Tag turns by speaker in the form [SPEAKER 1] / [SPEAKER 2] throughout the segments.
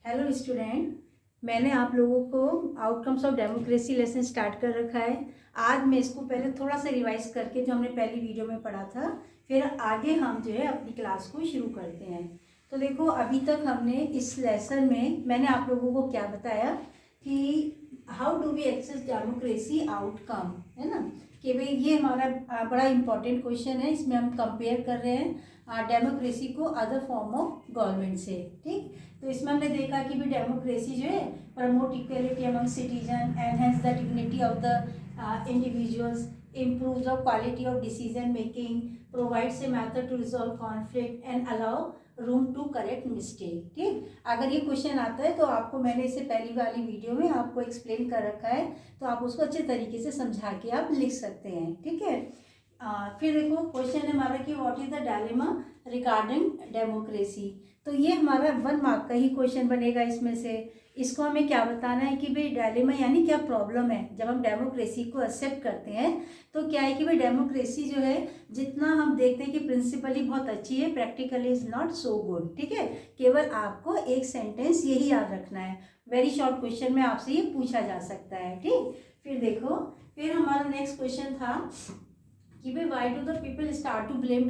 [SPEAKER 1] Hello student, मैंने आप लोगों को outcomes of democracy lesson start कर रखा है। आज मैं इसको पहले थोड़ा सा रिवाइज करके जो हमने पहली वीडियो में पढ़ा था, फिर आगे हम जो है अपनी क्लास को शुरू करते हैं। तो देखो, अभी तक हमने इस लेसन में मैंने आप लोगों को क्या बताया कि how do we access democracy outcome, है ना। कि भाई ये हमारा बड़ा इंपॉर्टेंट क्वेश्चन है। इसमें हम कंपेयर कर रहे हैं डेमोक्रेसी को अदर फॉर्म ऑफ गवर्नमेंट से। ठीक, तो इसमें हमने देखा कि भी डेमोक्रेसी जो है promote equality among citizen, enhance the dignity of the individuals, improve the quality of decision making, provides a method to resolve conflict and allow room to correct mistake. ठीक, अगर ये क्वेश्चन आता है तो आपको मैंने इसे पहली वाली वीडियो में आपको एक्सप्लेन कर रखा है, तो आप उसको अच्छे तरीके से समझा के आप लिख सकते हैं। ठीक है, फिर देखो क्वेश्चन है हमारा कि what is the dilemma regarding democracy. तो ये हमारा 1 मार्क का ही क्वेश्चन बनेगा। इसमें से इसको हमें क्या बताना है कि भाई डायलेमा यानी क्या प्रॉब्लम है जब हम डेमोक्रेसी को एक्सेप्ट करते हैं। तो क्या है कि भाई डेमोक्रेसी जो है जितना हम देखते हैं कि प्रिंसिपली बहुत अच्छी है, practically is not so good. ठीक है, केवल आपको एक सेंटेंस यही याद रखना है। वेरी शॉर्ट क्वेश्चन में आपसे ये पूछा जा सकता है। ठीक, फिर देखो, फिर हमारा नेक्स्ट क्वेश्चन था कि भाई why do the people start to blame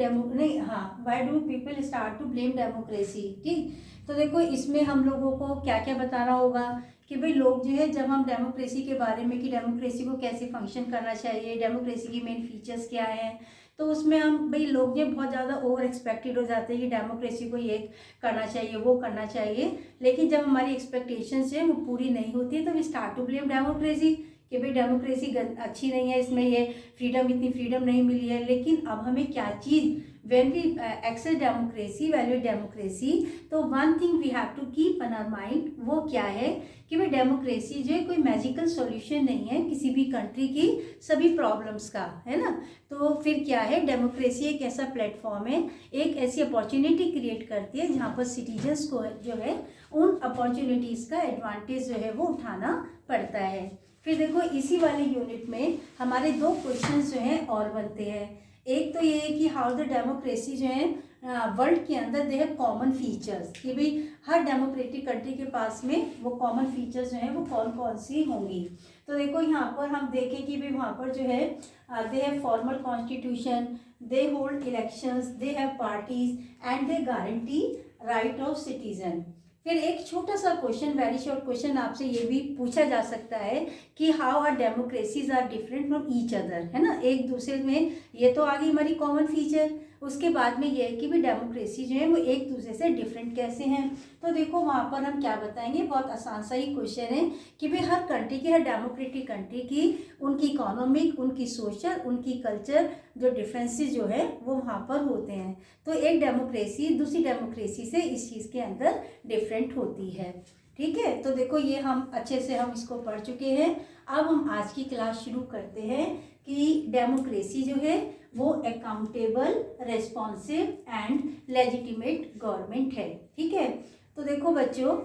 [SPEAKER 1] why do people start to blame democracy. ठीक, तो देखो इसमें हम लोगों को क्या क्या बताना होगा कि भाई लोग जो है जब हम डेमोक्रेसी के बारे में कि डेमोक्रेसी को कैसे फंक्शन करना चाहिए, डेमोक्रेसी की मेन फीचर्स क्या हैं, तो उसमें हम भाई लोग जो बहुत ज़्यादा ओवर एक्सपेक्टेड हो जाते हैं कि डेमोक्रेसी को ये करना चाहिए, वो करना चाहिए। लेकिन जब हमारी एक्सपेक्टेशंस है वो पूरी नहीं होती है तो we start to blame democracy कि भाई डेमोक्रेसी अच्छी नहीं है, इसमें ये फ्रीडम, इतनी फ्रीडम नहीं मिली है। लेकिन अब हमें क्या चीज़, when we access democracy, valuate democracy, तो one thing we have to keep in our mind, वो क्या है कि भाई डेमोक्रेसी जो है कोई मैजिकल सॉल्यूशन नहीं है किसी भी कंट्री की सभी प्रॉब्लम्स का, है ना। तो फिर क्या है, डेमोक्रेसी एक ऐसा प्लेटफॉर्म है, एक ऐसी अपॉर्चुनिटी क्रिएट करती है जहाँ पर सिटीजन्स को जो है उन अपॉर्चुनिटीज़ का एडवांटेज जो है वो उठाना पड़ता है। फिर देखो इसी वाले यूनिट में हमारे 2 क्वेश्चंस जो हैं और बनते हैं। एक तो ये है कि हाउ द डेमोक्रेसी जो है वर्ल्ड के अंदर दे हैव कॉमन फीचर्स, कि भाई हर डेमोक्रेटिक कंट्री के पास में वो कॉमन फीचर्स जो हैं वो कौन कौन सी होंगी। तो देखो यहाँ पर हम देखें कि भाई वहाँ पर जो है they have formal constitution, they hold elections, they have parties and they guarantee right of citizen. फिर एक छोटा सा क्वेश्चन, वेरी शॉर्ट क्वेश्चन आपसे ये भी पूछा जा सकता है कि how are democracies are different from each other, है ना, एक दूसरे में। ये तो आ गई हमारी कॉमन फीचर। उसके बाद में ये है कि भी डेमोक्रेसी जो है वो एक दूसरे से डिफरेंट कैसे हैं। तो देखो वहाँ पर हम क्या बताएंगे, बहुत आसान सा ही क्वेश्चन है कि भाई हर कंट्री की, हर डेमोक्रेटिक कंट्री की उनकी इकोनॉमिक, उनकी सोशल, उनकी कल्चर जो डिफरेंसेस जो है वो वहाँ पर होते हैं। तो एक डेमोक्रेसी दूसरी डेमोक्रेसी से इस चीज़ के अंदर डिफरेंट होती है। ठीक है, तो देखो ये हम अच्छे से हम इसको पढ़ चुके हैं। अब हम आज की क्लास शुरू करते हैं कि डेमोक्रेसी जो है वो accountable, responsive and legitimate government है। ठीक है, तो देखो बच्चों,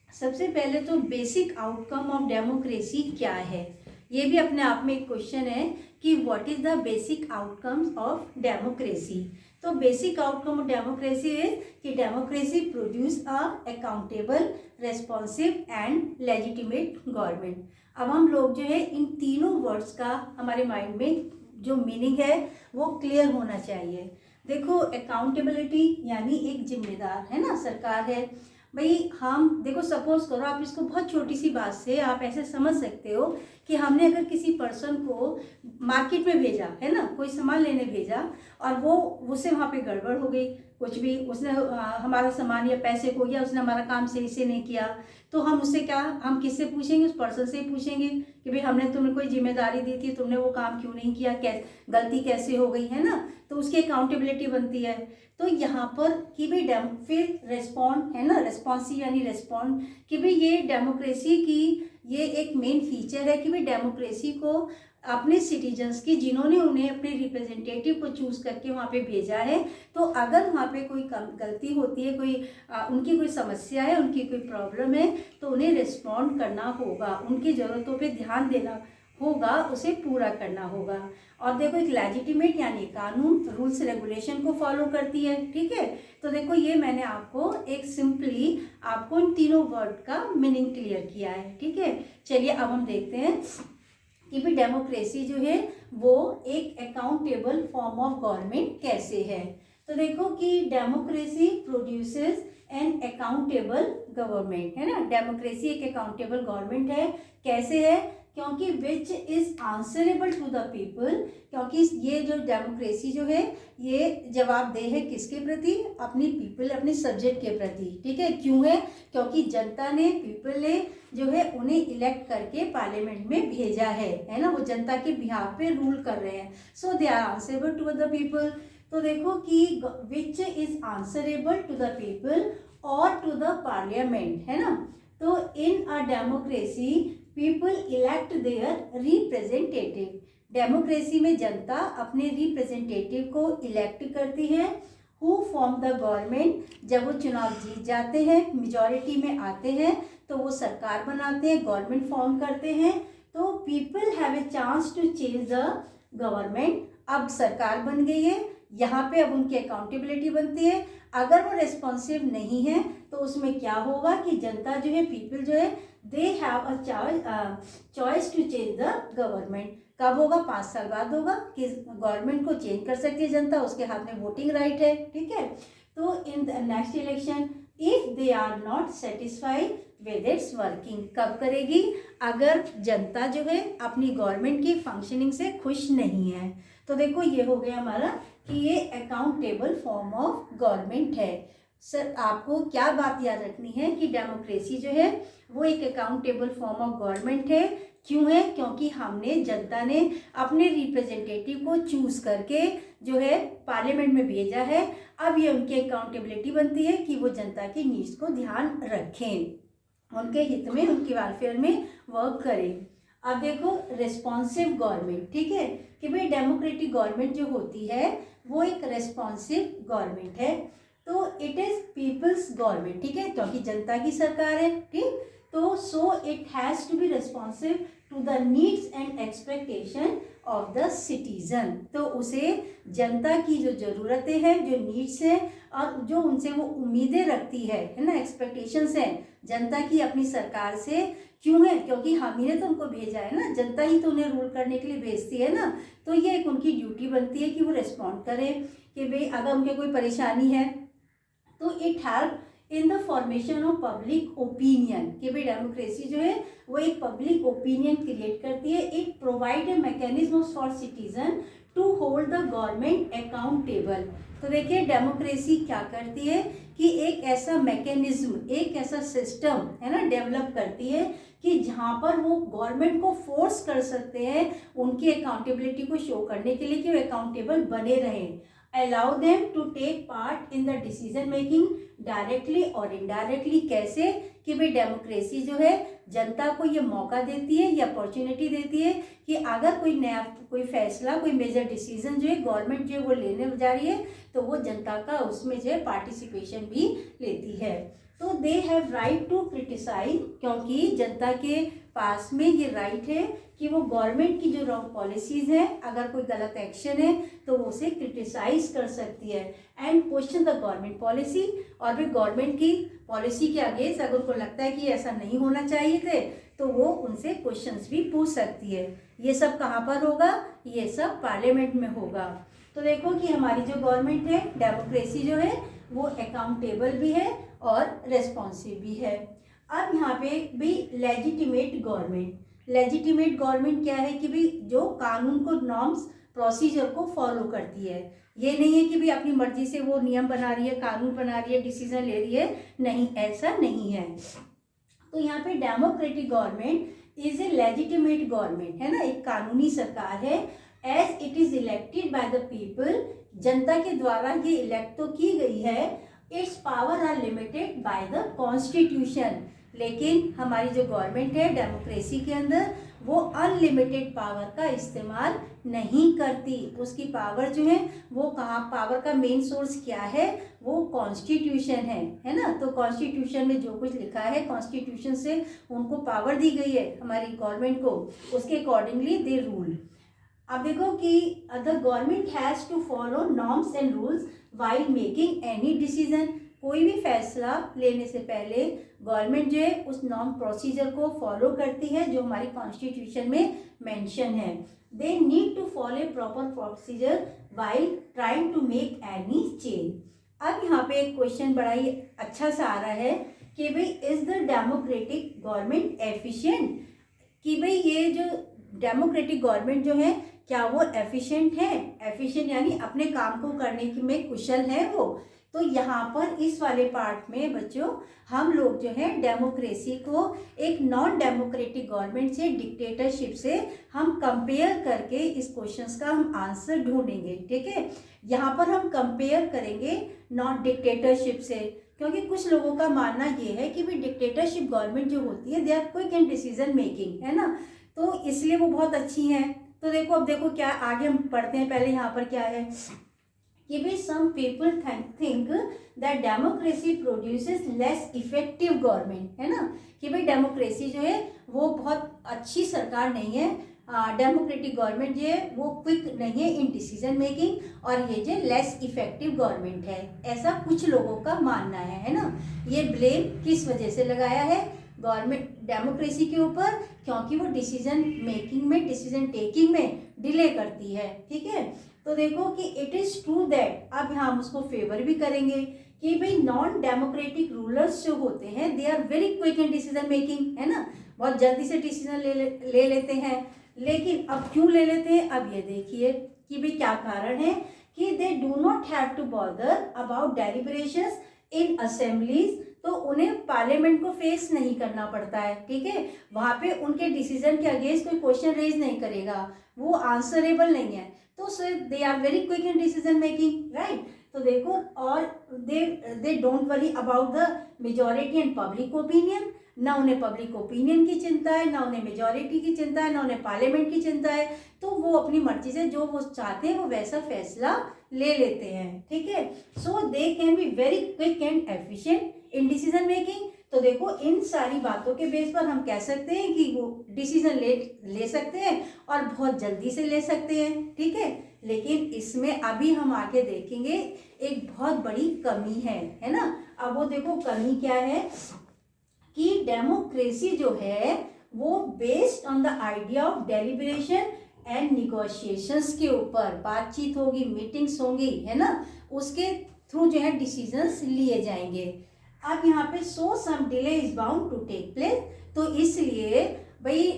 [SPEAKER 1] सबसे पहले तो बेसिक आउटकम ऑफ डेमोक्रेसी क्या है, ये भी अपने आप में एक क्वेश्चन है कि what is the basic outcomes of democracy. तो basic outcome of democracy is कि democracy produce a accountable, responsive and legitimate government. अब हम लोग जो है इन तीनों वर्ड्स का हमारे माइंड में जो मीनिंग है वो क्लियर होना चाहिए। देखो अकाउंटेबिलिटी यानी एक जिम्मेदार, है ना, सरकार है भाई। हम देखो सपोज करो, आप इसको बहुत छोटी सी बात से आप ऐसे समझ सकते हो कि हमने अगर किसी पर्सन को मार्केट में भेजा, है ना, कोई सामान लेने भेजा और वो उससे वहाँ पे गड़बड़ हो गई, कुछ भी उसने हमारा सामान या पैसे को, या उसने हमारा काम सही से नहीं किया, तो हम उससे क्या, हम किससे पूछेंगे, उस पर्सन से ही पूछेंगे कि भाई हमने तुम्हें कोई जिम्मेदारी दी थी, तुमने वो काम क्यों नहीं किया, गलती कैसे हो गई, है ना। तो उसकी अकाउंटेबिलिटी बनती है। तो यहाँ पर कि भाई फिर रेस्पॉन्ड, है ना, रेस्पॉन्सिव यानी रेस्पॉन्ड, कि भाई ये डेमोक्रेसी की ये एक मेन फीचर है कि भाई डेमोक्रेसी को अपने सिटीजन्स की, जिन्होंने उन्हें अपने रिप्रेजेंटेटिव को चूज करके वहाँ पे भेजा है, तो अगर वहाँ पे कोई गलती होती है, कोई उनकी कोई समस्या है, उनकी कोई प्रॉब्लम है, तो उन्हें रिस्पॉन्ड करना होगा, उनकी ज़रूरतों पे ध्यान देना होगा उसे पूरा करना होगा। और देखो एक लेजिटिमेट यानी कानून रूल्स रेगुलेशन को फॉलो करती है, ठीक है। तो देखो ये मैंने आपको एक सिंपली आपको इन तीनों वर्ड का मीनिंग क्लियर किया है, ठीक है। चलिए अब हम देखते हैं कि भी डेमोक्रेसी जो है वो एक अकाउंटेबल फॉर्म ऑफ गवर्नमेंट कैसे है। तो देखो कि democracy produces N accountable government, है ना। डेमोक्रेसी एक अकाउंटेबल गवर्नमेंट है, कैसे है, क्योंकि which is answerable to the people, क्योंकि ये जो डेमोक्रेसी जो है ये जवाबदेह है किसके प्रति, अपनी पीपल, अपने सब्जेक्ट के प्रति, ठीक है। क्यों है, क्योंकि जनता ने, पीपल ने जो है उन्हें इलेक्ट करके पार्लियामेंट में भेजा है ना। वो जनता के बिहाफ पे रूल कर रहे हैं, so they are answerable to the people. तो देखो कि which is answerable to the people और टू द पार्लियामेंट, है ना। तो in a democracy people elect their representative. Democracy में जनता अपने रिप्रेजेंटेटिव को इलेक्ट करती है। हु फॉर्म द गवर्नमेंट, जब वो चुनाव जीत जाते हैं, मेजॉरिटी में आते हैं, तो वो सरकार बनाते हैं, गवर्नमेंट फॉर्म करते हैं। तो people have a chance to change the government. अब सरकार बन गई है, यहाँ पे अब उनकी अकाउंटेबिलिटी बनती है। अगर वो रेस्पॉन्सिव नहीं है तो उसमें क्या होगा कि जनता जो है, पीपल जो है, they have a choice to change the government. कब होगा, 5 साल बाद होगा कि गवर्नमेंट को चेंज कर सकती है जनता, उसके हाथ में वोटिंग राइट है, ठीक है। तो in the next election if they are not satisfied with its working, कब करेगी, अगर जनता जो है अपनी गवर्नमेंट की फंक्शनिंग से खुश नहीं है। तो देखो ये हो गया हमारा कि ये अकाउंटेबल फॉर्म ऑफ गवर्नमेंट है। सर आपको क्या बात याद रखनी है कि डेमोक्रेसी जो है वो एक अकाउंटेबल फॉर्म ऑफ गवर्नमेंट है। क्यों है, क्योंकि हमने, जनता ने अपने रिप्रेजेंटेटिव को चूज करके जो है पार्लियामेंट में भेजा है। अब ये उनकी अकाउंटेबिलिटी बनती है कि वो जनता की नीड्स को ध्यान रखें, उनके हित में, उनके वेलफेयर में वर्क करें। अब देखो रिस्पॉन्सिव गवर्नमेंट, ठीक है, कि भाई डेमोक्रेटिक गवर्नमेंट जो होती है वो एक रिस्पॉन्सिव गवर्नमेंट है। तो इट इज पीपल्स गवर्नमेंट, ठीक है, क्योंकि जनता की सरकार है, ठीक। तो so it has to be responsive to the needs and expectation of the citizen. तो उसे जनता की जो ज़रूरतें हैं, जो नीड्स हैं और जो उनसे वो उम्मीदें रखती है ना, एक्सपेक्टेशंस हैं जनता की अपनी सरकार से। क्यों है, क्योंकि हम ही ने तो उनको भेजा है ना, जनता ही तो उन्हें रूल करने के लिए भेजती है ना। तो ये एक उनकी ड्यूटी बनती है कि वो रिस्पॉन्ड करें कि भाई अगर उनके कोई परेशानी है तो it help in the formation of public opinion, कि भाई डेमोक्रेसी जो है वो एक पब्लिक ओपिनियन क्रिएट करती है। It provide a mechanism for citizen to hold the government accountable. तो देखिए डेमोक्रेसी क्या करती है कि एक ऐसा मैकेनिज्म, एक ऐसा सिस्टम, है ना, डेवलप करती है कि जहाँ पर वो गवर्नमेंट को फोर्स कर सकते हैं उनकी अकाउंटेबिलिटी को शो करने के लिए कि वो अकाउंटेबल बने रहें। allow them to take part in the decision making directly और इनडायरेक्टली। कैसे, कि भाई डेमोक्रेसी जो है जनता को ये मौका देती है, ये अपॉर्चुनिटी देती है कि अगर कोई नया, कोई फैसला, कोई मेजर डिसीजन जो है गवर्नमेंट जो है वो लेने जा रही है तो वो जनता का उसमें जो है पार्टिसिपेशन भी लेती है। तो they have right to criticise, क्योंकि जनता के पास में ये राइट है कि वो गवर्नमेंट की जो रॉन्ग पॉलिसीज़ हैं, अगर कोई गलत एक्शन है तो वो उसे क्रिटिसाइज कर सकती है and question the government policy. और फिर गवर्नमेंट की पॉलिसी के अगेंस्ट अगर उनको लगता है कि ऐसा नहीं होना चाहिए थे तो वो उनसे क्वेश्चंस भी पूछ सकती है। ये सब कहाँ पर होगा, ये सब पार्लियामेंट में होगा। तो देखो कि हमारी जो गवर्नमेंट है, डेमोक्रेसी जो है वो अकाउंटेबल भी है और रेस्पॉन्सिव भी है। अब यहाँ पे भी लेजिटिमेट गवर्नमेंट, लेजिटिमेट गवर्नमेंट क्या है कि भाई जो कानून को, नॉर्म्स, प्रोसीजर को फॉलो करती है। ये नहीं है कि भाई अपनी मर्जी से वो नियम बना रही है, कानून बना रही है, डिसीजन ले रही है, नहीं, ऐसा नहीं है। तो यहाँ पे democratic government is a legitimate government, है ना, एक कानूनी सरकार है। As it is elected by the people, जनता के द्वारा ये इलेक्ट तो की गई है। Its power are limited by the constitution, लेकिन हमारी जो गवर्नमेंट है डेमोक्रेसी के अंदर वो अनलिमिटेड पावर का इस्तेमाल नहीं करती। उसकी पावर जो है वो कहाँ, पावर का मेन सोर्स क्या है, वो कॉन्स्टिट्यूशन है ना। तो कॉन्स्टिट्यूशन में जो कुछ लिखा है, कॉन्स्टिट्यूशन से उनको पावर दी गई है हमारी गवर्नमेंट को, उसके अकॉर्डिंगली दे रूल। अब देखो कि the government has to follow norms and rules while making any decision. कोई भी फैसला लेने से पहले गवर्नमेंट जो है उस नॉर्म प्रोसीजर को फॉलो करती है जो हमारी कॉन्स्टिट्यूशन में मेंशन है। They need to follow a proper procedure while trying to make any change. अब यहाँ पे एक क्वेश्चन बड़ा ही अच्छा सा आ रहा है कि भाई is the democratic government efficient, कि भाई ये जो डेमोक्रेटिक गवर्नमेंट जो है क्या वो एफिशिएंट है, एफिशिएंट यानी अपने काम को करने की में कुशल है वो। तो यहाँ पर इस वाले पार्ट में बच्चों हम लोग जो है डेमोक्रेसी को एक नॉन डेमोक्रेटिक गवर्नमेंट से, डिक्टेटरशिप से हम कंपेयर करके इस क्वेश्चंस का हम आंसर ढूंढेंगे। ठीक है, यहाँ पर हम कंपेयर करेंगे नॉन डिक्टेटरशिप से, क्योंकि कुछ लोगों का मानना ये है कि भाई डिक्टेटरशिप गवर्नमेंट जो होती है they are quick in decision making, है ना, तो इसलिए वो बहुत अच्छी हैं। तो देखो, अब देखो क्या आगे हम पढ़ते हैं। पहले यहाँ पर क्या है कि भाई some people think that democracy produces less effective government, है ना, कि भाई डेमोक्रेसी जो है वो बहुत अच्छी सरकार नहीं है, डेमोक्रेटिक गवर्नमेंट जो है वो क्विक नहीं है इन डिसीजन मेकिंग, और ये जो लेस इफेक्टिव गवर्नमेंट है, ऐसा कुछ लोगों का मानना है ना। ये ब्लेम किस वजह से लगाया है गवर्नमेंट डेमोक्रेसी के ऊपर, क्योंकि वो डिसीजन मेकिंग में, डिसीजन टेकिंग में डिले करती है। ठीक है, तो देखो कि इट इज़ ट्रू दैट, अब यहाँ हम उसको फेवर भी करेंगे कि भाई नॉन डेमोक्रेटिक रूलर्स जो होते हैं they are very quick in decision making, है ना, बहुत जल्दी से डिसीजन ले लेते हैं। लेकिन अब क्यों ले लेते हैं, अब ये देखिए कि भाई क्या कारण है कि they do not have to bother about deliberations in assemblies, तो उन्हें पार्लियामेंट को फेस नहीं करना पड़ता है। ठीक है, वहाँ पे उनके डिसीजन के अगेंस्ट कोई क्वेश्चन रेज नहीं करेगा, वो आंसरेबल नहीं है, तो they are very quick in decision making, right. तो देखो, और they don't worry about the majority and public opinion, ना उन्हें पब्लिक ओपिनियन की चिंता है, ना उन्हें मेजॉरिटी की चिंता है, ना उन्हें पार्लियामेंट की चिंता है, तो वो अपनी मर्जी से जो वो चाहते हैं वो वैसा फैसला ले लेते हैं। ठीक है, so they can be very quick and efficient in decision making. तो देखो, इन सारी बातों के बेस पर हम कह सकते हैं कि वो डिसीजन ले सकते हैं और बहुत जल्दी से ले सकते हैं। ठीक है, लेकिन इसमें अभी हम आगे देखेंगे एक बहुत बड़ी कमी है ना। अब वो देखो कमी क्या है कि डेमोक्रेसी जो है वो based on the idea of deliberation and negotiations के ऊपर बातचीत होगी, मीटिंग्स होंगी, है ना, उसके थ्रू जो है डिसीजंस लिए जाएंगे। अब यहाँ पे so some delay is bound to take place, तो इसलिए भाई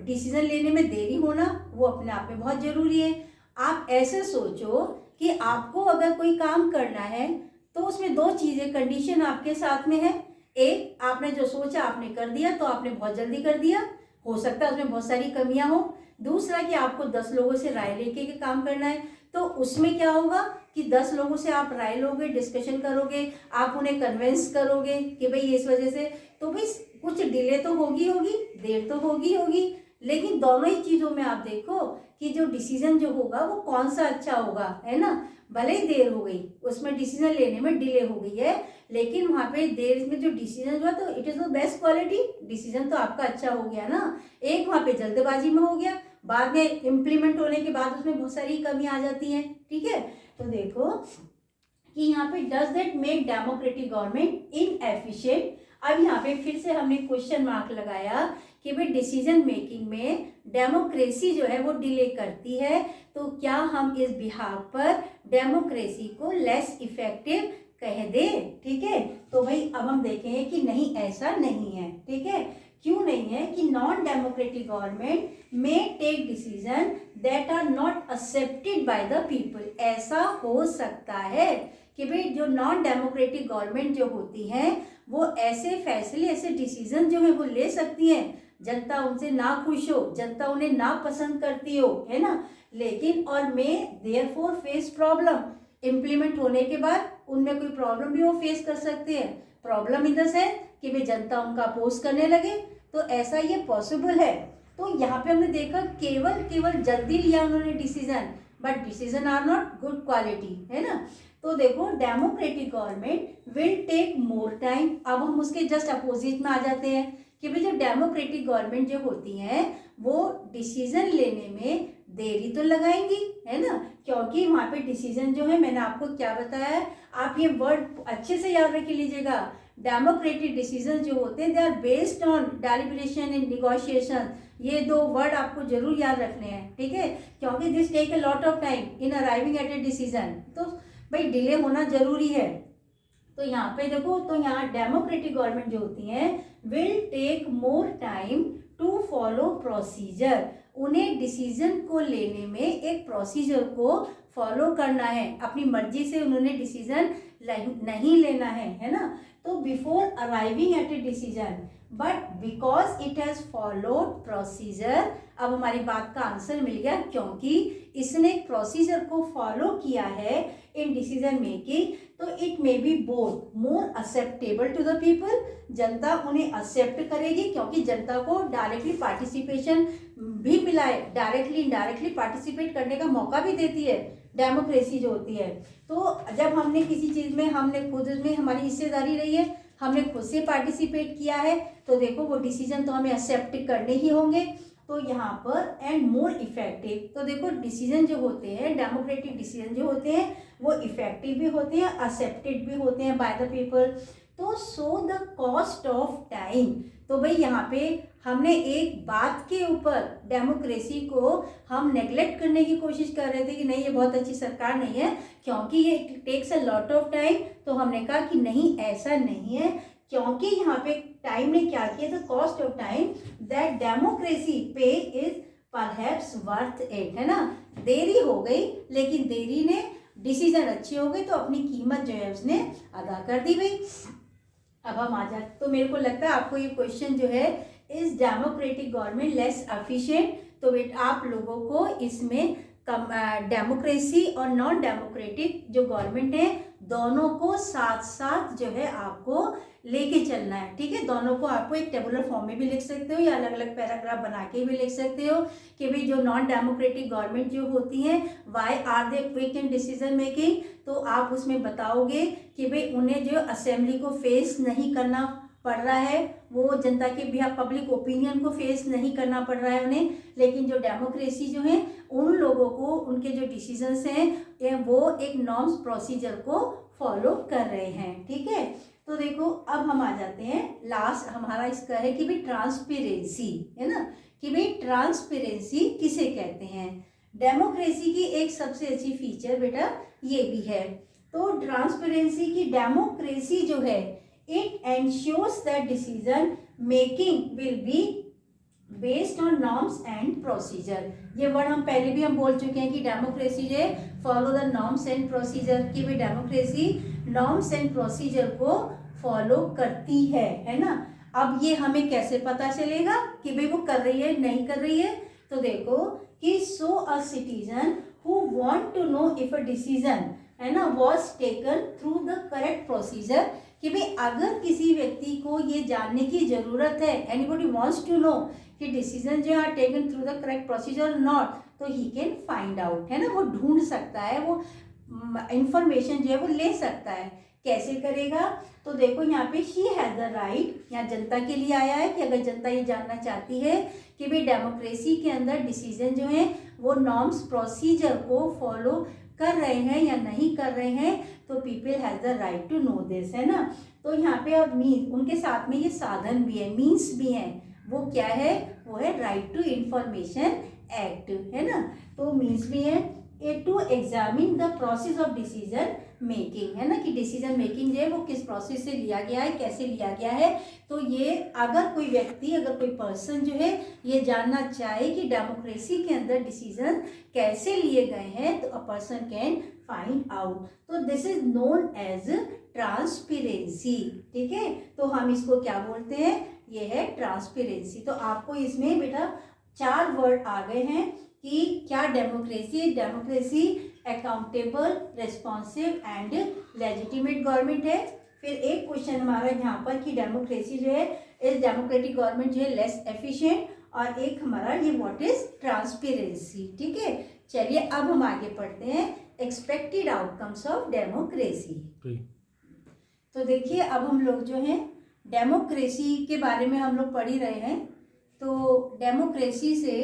[SPEAKER 1] डिसीजन लेने में देरी होना वो अपने आप में बहुत ज़रूरी है। आप ऐसे सोचो कि आपको अगर कोई काम करना है तो उसमें दो चीज़ें, कंडीशन आपके साथ में है। एक, आपने जो सोचा आपने कर दिया, तो आपने बहुत जल्दी कर दिया, हो सकता है उसमें बहुत सारी कमियां हो। दूसरा कि आपको 10 लोगों से राय लेके के काम करना है, तो उसमें क्या होगा कि 10 लोगों से आप राय लोगे, डिस्कशन करोगे, आप उन्हें कन्विंस करोगे कि भाई इस वजह से, तो भाई कुछ डिले तो होगी, देर तो होगी, लेकिन दोनों ही चीज़ों में आप देखो कि जो डिसीजन जो होगा वो कौन सा अच्छा होगा, है ना। भले ही देर हो गई, उसमें डिसीजन लेने में डिले हो गई है, लेकिन वहाँ पे देर में जो डिसीजन हुआ तो it is the best quality, decision तो आपका अच्छा हो गया ना। एक वहाँ पे जल्दबाजी में हो गया, बाद में इम्प्लीमेंट होने के बाद उसमें बहुत सारी कमी आ जाती हैं। ठीक है, तो देखो कि यहाँ पे does that make democratic government inefficient. अब यहाँ पे फिर से हमने क्वेश्चन मार्क लगाया कि भाई डिसीजन मेकिंग में डेमोक्रेसी जो है वो डिले करती है, तो क्या हम इस बिहार पर डेमोक्रेसी को लेस इफेक्टिव कह दे। ठीक है, तो भाई अब हम देखेंगे कि नहीं, ऐसा नहीं है। ठीक है, क्यों नहीं है कि नॉन डेमोक्रेटिक गवर्नमेंट में take decision that are not accepted by the people. ऐसा हो सकता है कि भाई जो नॉन डेमोक्रेटिक गवर्नमेंट जो होती है वो ऐसे फैसले, ऐसे डिसीजन जो है वो ले सकती है, जनता उनसे ना खुश हो, जनता उन्हें ना पसंद करती हो, है ना, लेकिन और में देयरफॉर फेस प्रॉब्लम, इम्प्लीमेंट होने के बाद उनमें कोई प्रॉब्लम भी वो फेस कर सकते हैं। प्रॉब्लम इन द सेंस कि भाई जनता उनका अपोज करने लगे, तो ऐसा ये पॉसिबल है। तो यहाँ पे हमने देखा केवल जल्दी लिया उन्होंने decision, but decision are not good quality, है ना। तो देखो democratic government will take more time. अब हम उसके जस्ट अपोजिट में आ जाते हैं कि भाई जो डेमोक्रेटिक गवर्नमेंट जो होती हैं वो डिसीजन लेने में देरी तो लगाएंगी, है ना, क्योंकि वहाँ पे डिसीजन जो है, मैंने आपको क्या बताया है, आप ये वर्ड अच्छे से याद रख लीजिएगा। डेमोक्रेटिक डिसीजन जो होते हैं they are based on deliberation and negotiation. ये दो वर्ड आपको जरूर याद रखने हैं, ठीक है, क्योंकि this take a lot of time in arriving at a decision. तो भाई डिले होना जरूरी है। तो यहाँ पे देखो, तो यहाँ डेमोक्रेटिक गवर्नमेंट जो होती है will take more time to follow procedure. उन्हें डिसीजन को लेने में एक प्रोसीजर को फॉलो करना है, अपनी मर्जी से उन्होंने डिसीजन नहीं लेना है ना। तो before arriving at a decision but because it has followed procedure. अब हमारी बात का आंसर मिल गया, क्योंकि इसने एक प्रोसीजर को फॉलो किया है इन डिसीजन मेकिंग, तो it may be both more acceptable to the people. जनता उन्हें एक्सेप्ट करेगी, क्योंकि जनता को डायरेक्टली पार्टिसिपेशन भी मिला है, डायरेक्टली इनडायरेक्टली पार्टिसिपेट करने का मौका भी देती है डेमोक्रेसी जो होती है। तो जब हमने किसी चीज़ में हमने खुद में हमारी हिस्सेदारी रही है, हमने खुद से पार्टिसिपेट किया है, तो देखो वो डिसीजन तो हमें एक्सेप्ट करने ही होंगे। तो यहाँ पर एंड मोर इफेक्टिव, तो देखो डिसीजन जो होते हैं, डेमोक्रेटिक डिसीजन जो होते हैं वो इफेक्टिव भी होते हैं, एक्सेप्टेड भी होते हैं बाय द पीपल। तो so the cost of time, तो भाई यहाँ पे हमने एक बात के ऊपर डेमोक्रेसी को हम नेग्लेक्ट करने की कोशिश कर रहे थे कि नहीं ये बहुत अच्छी सरकार नहीं है क्योंकि ये takes a lot of time. तो हमने कहा कि नहीं, ऐसा नहीं है, क्योंकि यहाँ पे टाइम ने क्या किया, the cost of time that democracy पे इज परहैप्स वर्थ इट, है ना। देरी हो गई, लेकिन देरी ने डिसीजन अच्छी हो गई, तो अपनी कीमत जो है उसने अदा कर दी भाई। अब हम आ जाते, तो मेरे को लगता है आपको ये क्वेश्चन जो है, is democratic government less efficient, तो बेटा आप लोगों को इसमें डेमोक्रेसी और नॉन डेमोक्रेटिक जो गवर्नमेंट है दोनों को साथ साथ जो है आपको लेके चलना है, ठीक है। दोनों को आपको एक टेबुलर फॉर्म में भी लिख सकते हो या अलग अलग पैराग्राफ बना के भी लिख सकते हो कि भाई जो नॉन डेमोक्रेटिक गवर्नमेंट जो होती हैं why are they quick in decision making, तो आप उसमें बताओगे कि भाई उन्हें जो असेंबली को फेस नहीं करना पड़ रहा है, वो जनता के भी पब्लिक ओपिनियन को फेस नहीं करना पड़ रहा है उन्हें, लेकिन जो डेमोक्रेसी जो है उन लोगों को उनके जो डिसीजंस हैं वो एक नॉर्म्स प्रोसीजर को फॉलो कर रहे हैं, ठीक है। तो देखो अब हम आ जाते हैं, लास्ट हमारा इसका है कि भाई ट्रांसपेरेंसी, है ना, कि भाई ट्रांसपेरेंसी किसे कहते हैं। डेमोक्रेसी की एक सबसे अच्छी फीचर बेटा ये भी है। तो ट्रांसपेरेंसी की डेमोक्रेसी जो है it ensures that decision making will be based on norms and procedure। ये वर्ड हम पहले भी हम बोल चुके हैं कि डेमोक्रेसी जो है follow the norms and procedure, कि भाई डेमोक्रेसी नॉर्म्स एंड प्रोसीजर को फॉलो करती है ना। अब ये हमें कैसे पता चलेगा कि भाई वो कर रही है नहीं कर रही है, तो देखो कि so a citizen who want to know if a decision, है ना, was taken through the correct procedure, कि भाई अगर किसी व्यक्ति को ये जानने की जरूरत है, एनीबॉडी वांट्स टू नो कि डिसीजन जो are taken through the correct procedure not, तो ही कैन फाइंड आउट, है ना, वो ढूंढ सकता है, वो इंफॉर्मेशन जो है वो ले सकता है। कैसे करेगा, तो देखो यहाँ पे शी हैज द राइट, यहाँ जनता के लिए आया है कि अगर जनता ये जानना चाहती है कि भाई डेमोक्रेसी के अंदर डिसीजन जो है वो नॉर्म्स प्रोसीजर को फॉलो कर रहे हैं या नहीं कर रहे हैं, तो people has the right to know this, है ना। तो यहाँ पे अब मीन उनके साथ में ये साधन भी है, मीन्स भी हैं, वो क्या है, वो है राइट टू इंफॉर्मेशन एक्ट, है ना। तो मीन्स भी है to examine the process of decision making, है ना, कि डिसीजन मेकिंग जो है वो किस प्रोसेस से लिया गया है, कैसे लिया गया है। तो ये अगर कोई व्यक्ति, अगर कोई पर्सन जो है ये जानना चाहे कि डेमोक्रेसी के अंदर डिसीजन कैसे लिए गए हैं, तो a person can find out. तो this is known as transparency, ठीक है। तो हम इसको क्या बोलते हैं, ये है ट्रांसपेरेंसी। तो आपको इसमें बेटा 4 वर्ड आ गए हैं कि क्या democracy accountable, responsive and legitimate government है। फिर एक क्वेश्चन हमारा यहाँ पर कि डेमोक्रेसी जो है इस डेमोक्रेटिक गवर्नमेंट जो है लेस एफिशिएंट, और एक हमारा ये व्हाट इज ट्रांसपेरेंसी। ठीक है, चलिए अब हम आगे पढ़ते हैं एक्सपेक्टेड आउटकम्स ऑफ डेमोक्रेसी। तो देखिए अब हम लोग जो हैं डेमोक्रेसी के बारे में हम लोग पढ़ ही रहे हैं। तो डेमोक्रेसी से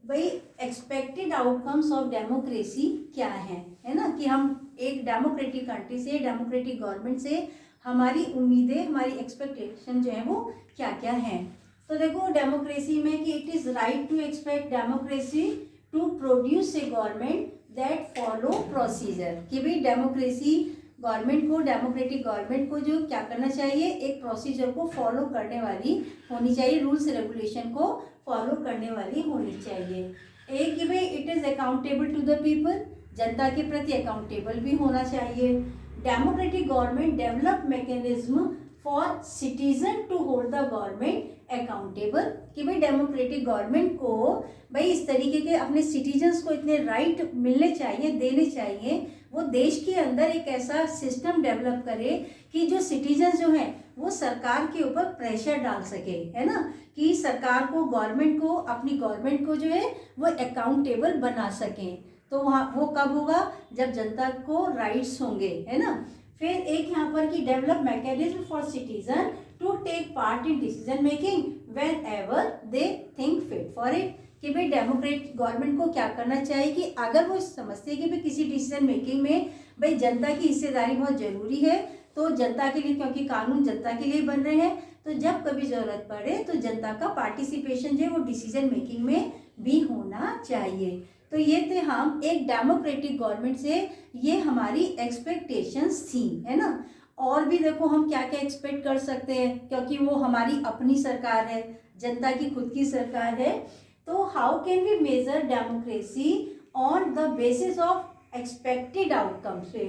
[SPEAKER 1] भाई एक्सपेक्टेड आउटकम्स ऑफ डेमोक्रेसी क्या है ना, कि हम एक डेमोक्रेटिक कंट्री से, डेमोक्रेटिक गवर्नमेंट से हमारी उम्मीदें, हमारी एक्सपेक्टेशन जो है वो क्या क्या हैं। तो देखो डेमोक्रेसी में कि it is right to expect democracy to produce a government that follow procedure, कि भाई डेमोक्रेसी गवर्नमेंट को, डेमोक्रेटिक गवर्नमेंट को जो क्या करना चाहिए, एक प्रोसीजर को फॉलो करने वाली होनी चाहिए, रूल्स रेगुलेशन को फॉलो करने वाली होनी चाहिए। एक कि भाई it is accountable to the people, जनता के प्रति अकाउंटेबल भी होना चाहिए। Democratic government develop mechanism for citizen to hold the government accountable, कि भाई डेमोक्रेटिक गवर्नमेंट को भाई इस तरीके के अपने सिटीजन्स को इतने राइट मिलने चाहिए, देने चाहिए, वो देश के अंदर एक ऐसा सिस्टम डेवलप करे कि जो सिटीजन्स जो हैं वो सरकार के ऊपर प्रेशर डाल सके, है ना, कि सरकार को, गवर्नमेंट को, अपनी गवर्नमेंट को जो है वो अकाउंटेबल बना सकें। तो वहाँ वो कब होगा, जब जनता को राइट्स होंगे, है ना। फिर एक यहाँ पर कि develop mechanism for citizen to take part in decision making whenever they think fit for it, कि भाई डेमोक्रेटिक गवर्नमेंट को क्या करना चाहिए कि अगर वो समझते हैं कि भाई किसी डिसीजन मेकिंग में भाई जनता की हिस्सेदारी बहुत ज़रूरी है, तो जनता के लिए, क्योंकि कानून जनता के लिए बन रहे हैं, तो जब कभी ज़रूरत पड़े तो जनता का पार्टिसिपेशन जो है वो डिसीजन मेकिंग में भी होना चाहिए। तो ये थे हम एक डेमोक्रेटिक गवर्नमेंट से, ये हमारी एक्सपेक्टेशंस थी, है ना। और भी देखो हम क्या क्या एक्सपेक्ट कर सकते हैं, क्योंकि वो हमारी अपनी सरकार है, जनता की खुद की सरकार है। तो how can we measure democracy on the basis of expected outcomes पे।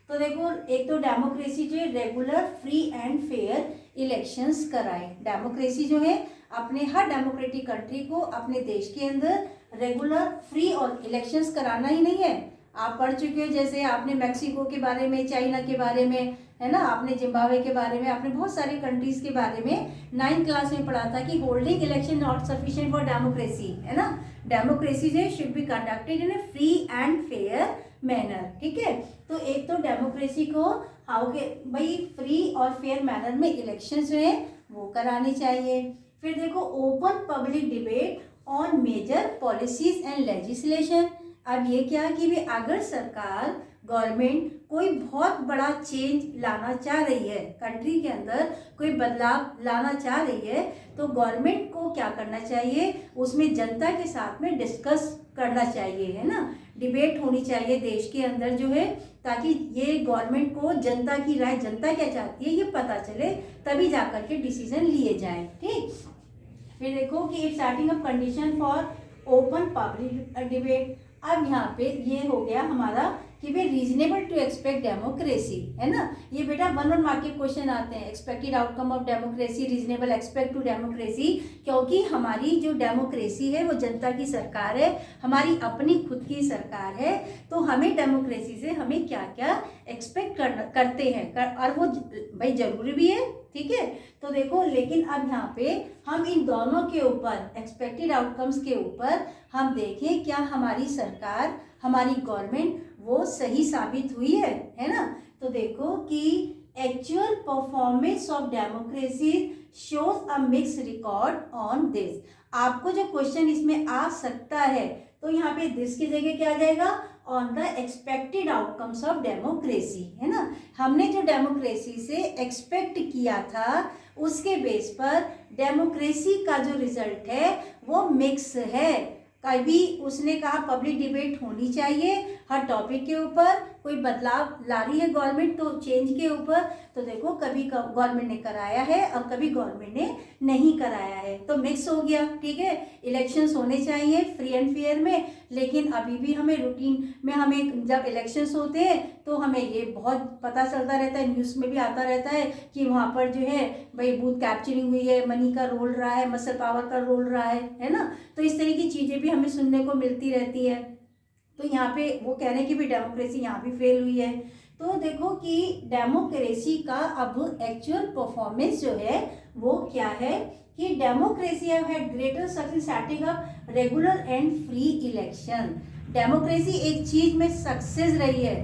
[SPEAKER 1] तो देखो एक तो डेमोक्रेसी जो है regular free and fair elections कराए। डेमोक्रेसी जो है अपने हर डेमोक्रेटिक कंट्री को अपने देश के अंदर रेगुलर फ्री और इलेक्शंस कराना ही नहीं है। आप पढ़ चुके हो, जैसे आपने मैक्सिको के बारे में, चाइना के बारे में, है ना, आपने जिम्बाब्वे के बारे में, आपने बहुत सारे कंट्रीज के बारे में 9th क्लास में पढ़ा था कि holding election not sufficient for democracy, है ना। डेमोक्रेसी जो should be conducted in A free and fair manner. ठीक है, तो एक तो डेमोक्रेसी को हाउ के भाई फ्री और फेयर मैनर में इलेक्शन जो है वो कराने चाहिए। फिर देखो open public debate on major policies and legislation. अब ये क्या कि भी अगर सरकार, गवर्नमेंट कोई बहुत बड़ा चेंज लाना चाह रही है, कंट्री के अंदर कोई बदलाव लाना चाह रही है, तो गवर्नमेंट को क्या करना चाहिए, उसमें जनता के साथ में डिस्कस करना चाहिए, है ना। डिबेट होनी चाहिए देश के अंदर जो है, ताकि ये गवर्नमेंट को जनता की राय, जनता क्या चाहती है, ये पता चले, तभी जाकर के डिसीजन लिए जाएं। ठीक, फिर देखो कि it starting up condition for open public debate. अब यहाँ पे ये हो गया हमारा कि भाई रीजनेबल टू एक्सपेक्ट डेमोक्रेसी, है ना। ये बेटा 1 मार्क के क्वेश्चन आते हैं, expected outcome of democracy, reasonable expect to democracy, क्योंकि हमारी जो डेमोक्रेसी है वो जनता की सरकार है, हमारी अपनी खुद की सरकार है, तो हमें डेमोक्रेसी से हमें क्या क्या एक्सपेक्ट करते हैं, और वो भाई जरूरी भी है। ठीक है, तो देखो लेकिन अब यहाँ पे हम इन दोनों के ऊपर, एक्सपेक्टेड आउटकम्स के ऊपर हम देखें क्या हमारी सरकार, हमारी गवर्नमेंट वो सही साबित हुई है ना। तो देखो कि actual performance of democracy shows a mix record on this. आपको जो क्वेश्चन इसमें आ सकता है, तो यहाँ पे दिस की जगह क्या आ जाएगा, on the expected outcomes of democracy, है ना। हमने जो डेमोक्रेसी से एक्सपेक्ट किया था, उसके बेस पर डेमोक्रेसी का जो रिजल्ट है वो मिक्स है। कभी उसने कहा पब्लिक डिबेट होनी चाहिए हर टॉपिक के ऊपर, कोई बदलाव ला रही है गवर्नमेंट तो चेंज के ऊपर, तो देखो कभी गवर्नमेंट ने कराया है और कभी गवर्नमेंट ने नहीं कराया है, तो मिक्स हो गया। ठीक है, इलेक्शंस होने चाहिए फ्री एंड फेयर में, लेकिन अभी भी हमें रूटीन में, हमें जब इलेक्शंस होते हैं तो हमें ये बहुत पता चलता रहता है, न्यूज़ में भी आता रहता है कि वहाँ पर जो है भाई बूथ कैप्चरिंग हुई है, मनी का रोल रहा है, मसल पावर का रोल रहा है ना। तो इस तरह की चीज़ें भी हमें सुनने को मिलती रहती है। तो यहाँ पे वो कह रहे हैं कि भी डेमोक्रेसी यहाँ भी फेल हुई है। तो देखो कि डेमोक्रेसी का अब एक्चुअल परफॉर्मेंस जो है वो क्या है कि democracy have had greater success setting up regular and free election. Democracy एक चीज में सक्सेस रही है,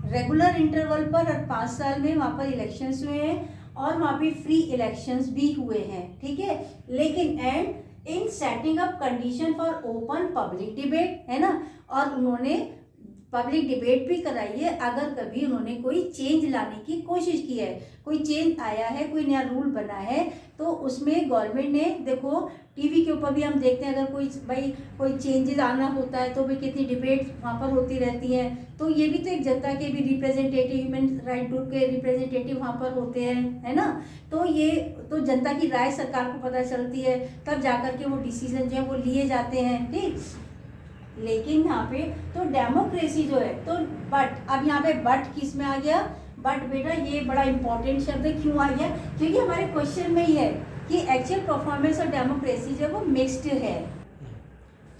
[SPEAKER 1] रेगुलर इंटरवल पर हर 5 साल में वहाँ पर इलेक्शंस हुए हैं और वहाँ पे फ्री इलेक्शंस भी हुए हैं, ठीक है। लेकिन and in setting up condition for open public debate, है ना, और उन्होंने पब्लिक डिबेट भी कराई है अगर कभी उन्होंने कोई चेंज लाने की कोशिश की है, कोई चेंज आया है, कोई नया रूल बना है, तो उसमें गवर्नमेंट ने, देखो टीवी के ऊपर भी हम देखते हैं अगर कोई चेंजेस आना होता है तो भी कितनी डिबेट वहाँ पर होती रहती है। तो ये भी तो एक जनता के भी रिप्रेजेंटेटिव, ह्यूमन राइट ग्रुप के रिप्रेजेंटेटिव वहाँ पर होते हैं, है ना। तो ये तो जनता की राय सरकार को पता चलती है, तब जाकर के वो डिसीजन जो है वो लिए जाते हैं, ठीक। लेकिन यहाँ पे तो डेमोक्रेसी जो है तो बट, अब यहाँ पे बट किस में आ गया, बट बेटा ये बड़ा इंपॉर्टेंट शब्द है, क्यों आ गया, क्योंकि हमारे क्वेश्चन में ही है कि एक्चुअल परफॉर्मेंस ऑफ डेमोक्रेसी जो है वो मिक्स्ड है,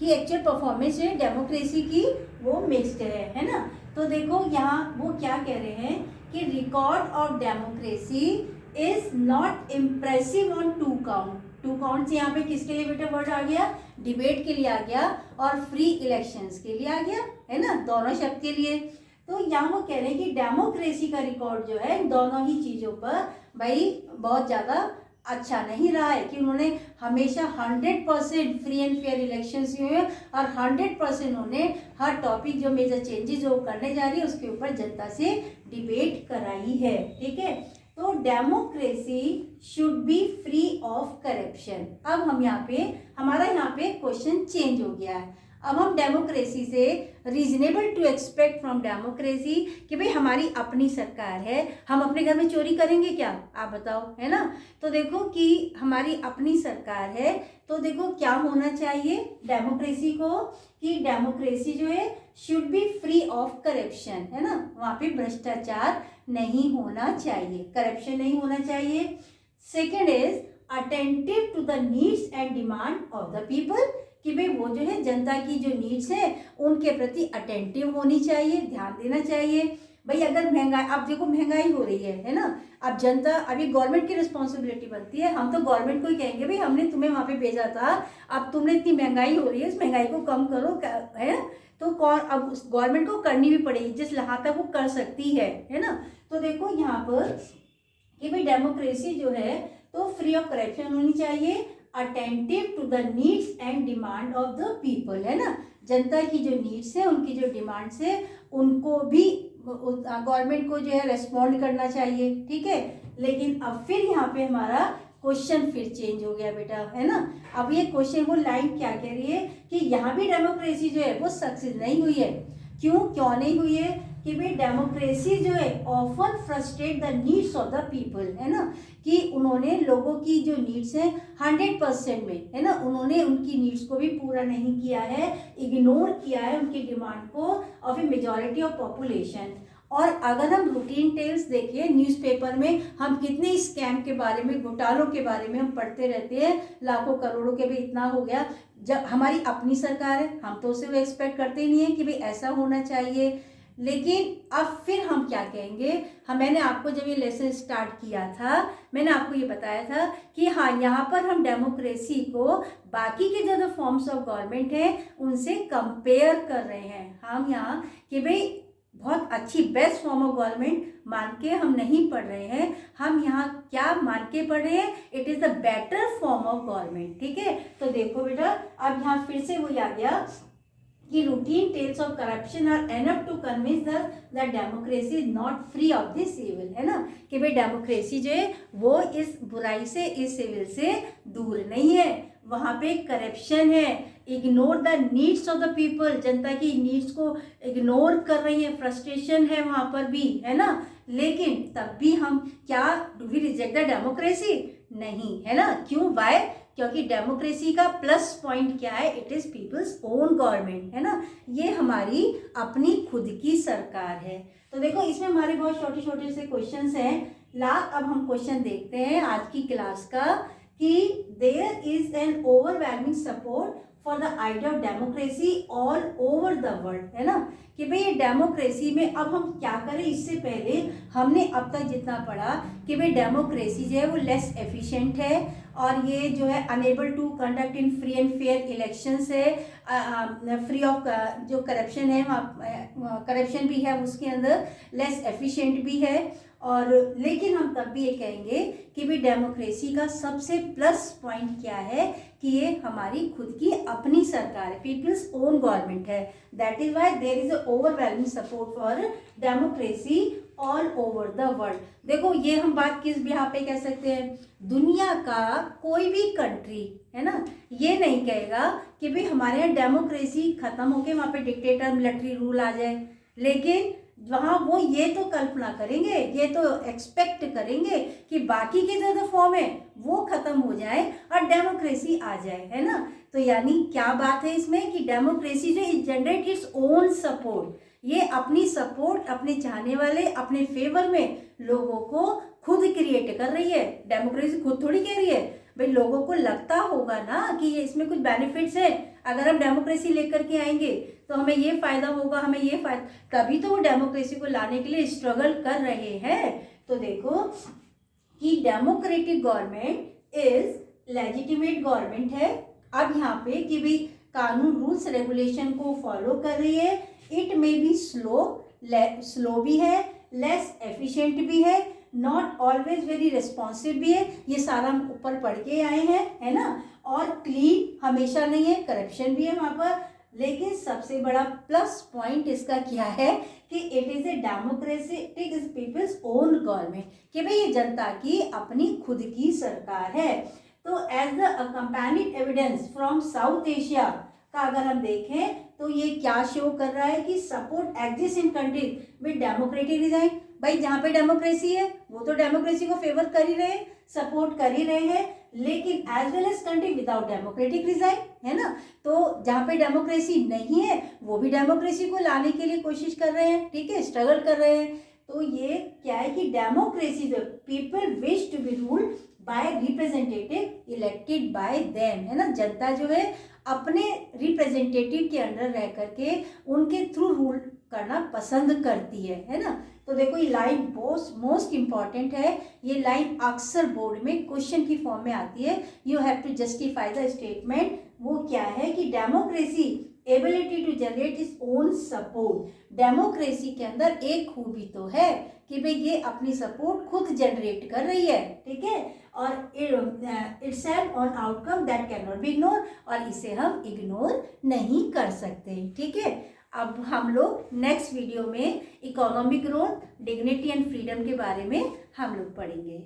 [SPEAKER 1] कि एक्चुअल परफॉर्मेंस जो है डेमोक्रेसी की वो मिक्स्ड है ना। तो देखो यहाँ वो क्या कह रहे हैं कि record of democracy is not impressive on to count. To count से यहाँ पे किसके लिए बेटा वर्ड आ गया, डिबेट के लिए आ गया और फ्री इलेक्शंस के लिए आ गया, है ना, दोनों शब्द के लिए। तो यहाँ वो कह रहे हैं कि डेमोक्रेसी का रिकॉर्ड जो है दोनों ही चीजों पर भाई बहुत ज्यादा अच्छा नहीं रहा है, कि उन्होंने हमेशा 100% फ्री एंड फेयर इलेक्शंस हुए और 100% उन्होंने हर टॉपिक जो मेजर चेंजेस जो करने जा रही है उसके ऊपर जनता से डिबेट कराई है, ठीक है। तो democracy should be free of corruption. अब हम हमारा यहाँ पे क्वेश्चन चेंज हो गया है। अब हम डेमोक्रेसी से reasonable to expect from democracy कि भाई हमारी अपनी सरकार है, हम अपने घर में चोरी करेंगे क्या, आप बताओ, है ना। तो देखो कि हमारी अपनी सरकार है तो देखो क्या होना चाहिए डेमोक्रेसी को, कि डेमोक्रेसी जो है should be free of corruption, है ना, वहाँ पे भ्रष्टाचार नहीं होना चाहिए, करप्शन नहीं होना चाहिए। Second is attentive to the needs and demand of the people, कि भाई वो जो है जनता की जो नीड्स है उनके प्रति अटेंटिव होनी चाहिए, ध्यान देना चाहिए। भाई अगर महंगाई, अब देखो महंगाई हो रही है ना, अब जनता, अभी गवर्नमेंट की रिस्पॉन्सिबिलिटी बनती है, हम तो गवर्नमेंट को ही कहेंगे भाई हमने तुम्हें वहाँ पे भेजा था, अब तुमने इतनी महंगाई हो रही है, इस महंगाई को कम करो, है। तो कौन, अब गवर्नमेंट को करनी भी पड़ेगी जिस जहाँ तक वो कर सकती है ना। तो देखो यहाँ पर कि भाई डेमोक्रेसी जो है तो फ्री ऑफ करप्शन होनी चाहिए, attentive to the needs and demand of the people, है ना, जनता की जो नीड्स है, उनकी जो डिमांड्स है, उनको भी गवर्नमेंट को जो है रेस्पॉन्ड करना चाहिए, ठीक है। लेकिन अब फिर यहाँ पे हमारा क्वेश्चन फिर चेंज हो गया बेटा, है ना। अब ये क्वेश्चन, वो लाइन क्या कह रही है कि यहाँ भी डेमोक्रेसी जो है वो सक्सेस नहीं हुई है। क्यों नहीं हुई है, कि भाई डेमोक्रेसी जो है often frustrate the needs of the people, है ना, कि उन्होंने लोगों की जो नीड्स हैं 100% में, है ना, उन्होंने उनकी नीड्स को भी पूरा नहीं किया है, इग्नोर किया है उनकी डिमांड को of A majority of population. और अगर हम रूटीन टेल्स देखिए न्यूज़पेपर में, हम कितने स्कैम के बारे में, घोटालों के बारे में हम पढ़ते रहते हैं, लाखों करोड़ों के भी इतना हो गया। जब हमारी अपनी सरकार है हम तो उसे वो एक्सपेक्ट करते ही नहीं है कि भाई ऐसा होना चाहिए। लेकिन अब फिर हम क्या कहेंगे, मैंने आपको जब ये लेसन स्टार्ट किया था मैंने आपको ये बताया था कि हाँ यहाँ पर हम डेमोक्रेसी को बाकी के जो फॉर्म्स ऑफ गवर्नमेंट हैं उनसे कंपेयर कर रहे हैं। हम यहाँ कि भाई बहुत अच्छी बेस्ट फॉर्म ऑफ गवर्नमेंट मान के हम नहीं पढ़ रहे हैं, हम यहाँ क्या मान के पढ़ रहे हैं, it is the better form of government, ठीक है। तो देखो बेटा अब यहाँ फिर से वही आ गया कि routine tales of corruption are enough to convince that democracy is not free of this evil, है ना, कि भाई डेमोक्रेसी जो है वो इस बुराई से, इस इविल से दूर नहीं है, वहाँ पे करप्शन है, ignore the needs of the people, जनता की नीड्स को इग्नोर कर रही है, फ्रस्ट्रेशन है वहाँ पर भी, है ना। लेकिन तब भी हम क्या, do we reject the democracy, नहीं, है ना। क्यों, वाई, क्योंकि डेमोक्रेसी का प्लस पॉइंट क्या है, it is people's own government, है ना, ये हमारी अपनी खुद की सरकार है। तो देखो इसमें हमारे बहुत छोटे छोटे से क्वेश्चंस हैं। अब हम क्वेश्चन देखते हैं आज की क्लास का, कि there is an overwhelming support for the idea of democracy all over the world, है ना, कि भाई ये डेमोक्रेसी में अब हम क्या करें। इससे पहले हमने अब तक जितना पढ़ा कि भाई डेमोक्रेसी जो है वो लेस एफिशिएंट है और ये जो है unable to conduct in free and fair elections है, फ्री ऑफ जो करप्शन है, करप्शन भी है उसके अंदर, लेस एफिशिएंट भी है। और लेकिन हम तब भी ये कहेंगे कि भाई डेमोक्रेसी का सबसे प्लस पॉइंट क्या है कि ये हमारी खुद की अपनी सरकार है, पीपल्स ओन गवर्नमेंट है। That is why there is overwhelming support for democracy all over the world. देखो ये हम बात किस यहाँ पे कह सकते हैं, दुनिया का कोई भी कंट्री, है ना, ये नहीं कहेगा कि भाई हमारे यहाँ डेमोक्रेसी खत्म हो गई, वहाँ पे डिक्टेटर मिलिट्री रूल आ जाए, लेकिन वहाँ वो ये तो कल्पना करेंगे, ये तो एक्सपेक्ट करेंगे कि बाकी के जो फॉर्म है वो खत्म हो जाए और डेमोक्रेसी आ जाए, है ना। तो यानी क्या बात है इसमें कि डेमोक्रेसी जो it generate its own support, ये अपनी सपोर्ट अपने चाहने वाले अपने फेवर में लोगों को खुद क्रिएट कर रही है। डेमोक्रेसी खुद थोड़ी कह रही है, भाई लोगों को लगता होगा ना कि ये इसमें कुछ बेनिफिट्स है, अगर हम डेमोक्रेसी लेकर के आएंगे तो हमें ये फायदा होगा, हमें ये फायदा, तभी तो वो डेमोक्रेसी को लाने के लिए स्ट्रगल कर रहे हैं। तो देखो कि democratic government is legitimate government है। अब यहाँ पे कि भाई कानून रूल्स रेगुलेशन को फॉलो कर रही है, इट मे बी स्लो भी है, लेस एफिशिएंट भी है, नॉट ऑलवेज वेरी रिस्पॉन्सिव भी है, ये सारा हम ऊपर पढ़ के आए हैं, है ना। और क्लीन हमेशा नहीं है, करप्शन भी है वहाँ पर। लेकिन सबसे बड़ा प्लस पॉइंट इसका क्या है कि it is a democratic is people's own government, कि भाई ये जनता की अपनी खुद की सरकार है। तो as the accompanied evidence from South Asia का अगर हम देखें तो ये क्या शो कर रहा है कि support exist in countries with democratic design. भाई जहाँ पे डेमोक्रेसी है वो तो डेमोक्रेसी को फेवर कर ही रहे हैं, सपोर्ट कर ही रहे हैं, लेकिन as well as country without democratic design, है ना। तो जहाँ पे डेमोक्रेसी नहीं है वो भी डेमोक्रेसी को लाने के लिए कोशिश कर रहे हैं, ठीक है, स्ट्रगल कर रहे हैं। तो ये क्या है कि डेमोक्रेसी जो people wish to be ruled by representative elected by them, है ना, जनता जो है अपने रिप्रेजेंटेटिव के अंडर रह करके उनके थ्रू रूल करना पसंद करती है ना। तो देखो ये लाइन मोस्ट इम्पॉर्टेंट है, ये लाइन अक्सर बोर्ड में क्वेश्चन की फॉर्म में आती है। You have to justify the statement. वो क्या है कि democracy ability to generate its own support. Democracy के अंदर एक खूबी तो है कि भाई ये अपनी सपोर्ट खुद जनरेट कर रही है, ठीक है, और it's an on outcome that can not be ignore, और इसे हम इग्नोर नहीं कर सकते, ठीक है। अब हम लोग नेक्स्ट वीडियो में economic growth, dignity and freedom के बारे में हम लोग पढ़ेंगे।